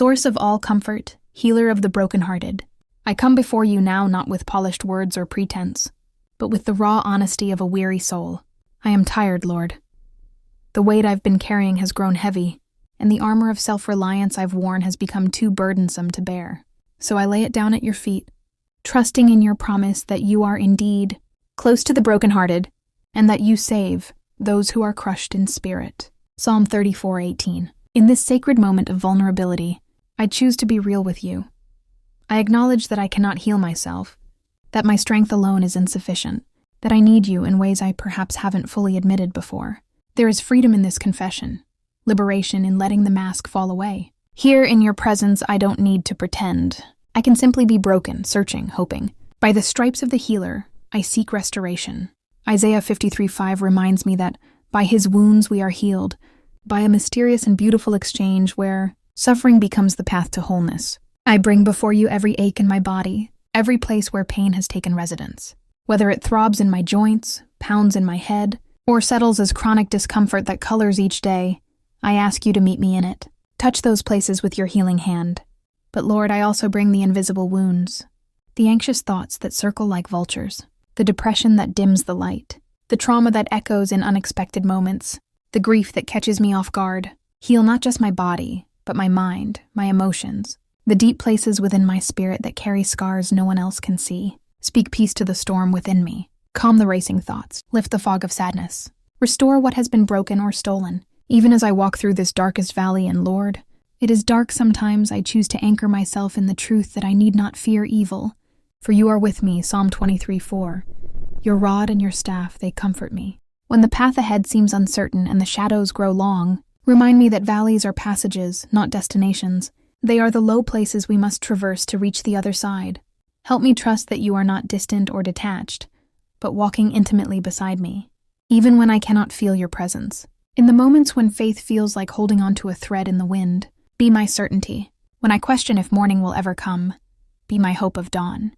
Source of all comfort, healer of the brokenhearted, I come before you now not with polished words or pretense, but with the raw honesty of a weary soul. I am tired, Lord. The weight I've been carrying has grown heavy, and the armor of self-reliance I've worn has become too burdensome to bear. So I lay it down at your feet, trusting in your promise that you are indeed close to the brokenhearted, and that you save those who are crushed in spirit. Psalm 34:18. In this sacred moment of vulnerability, I choose to be real with you. I acknowledge that I cannot heal myself, that my strength alone is insufficient, that I need you in ways I perhaps haven't fully admitted before. There is freedom in this confession, liberation in letting the mask fall away. Here in your presence, I don't need to pretend. I can simply be broken, searching, hoping. By the stripes of the healer, I seek restoration. Isaiah 53:5 reminds me that by his wounds we are healed, by a mysterious and beautiful exchange where suffering becomes the path to wholeness. I bring before you every ache in my body, every place where pain has taken residence. Whether it throbs in my joints, pounds in my head, or settles as chronic discomfort that colors each day, I ask you to meet me in it. Touch those places with your healing hand. But Lord, I also bring the invisible wounds, the anxious thoughts that circle like vultures, the depression that dims the light, the trauma that echoes in unexpected moments, the grief that catches me off guard. Heal not just my body, but my mind, my emotions, the deep places within my spirit that carry scars no one else can see. Speak peace to the storm within me. Calm the racing thoughts. Lift the fog of sadness. Restore what has been broken or stolen. Even as I walk through this darkest valley, and Lord, it is dark sometimes, I choose to anchor myself in the truth that I need not fear evil, for you are with me, Psalm 23:4. Your rod and your staff, they comfort me. When the path ahead seems uncertain and the shadows grow long, remind me that valleys are passages, not destinations. They are the low places we must traverse to reach the other side. Help me trust that you are not distant or detached, but walking intimately beside me, even when I cannot feel your presence. In the moments when faith feels like holding onto a thread in the wind, be my certainty. When I question if morning will ever come, be my hope of dawn.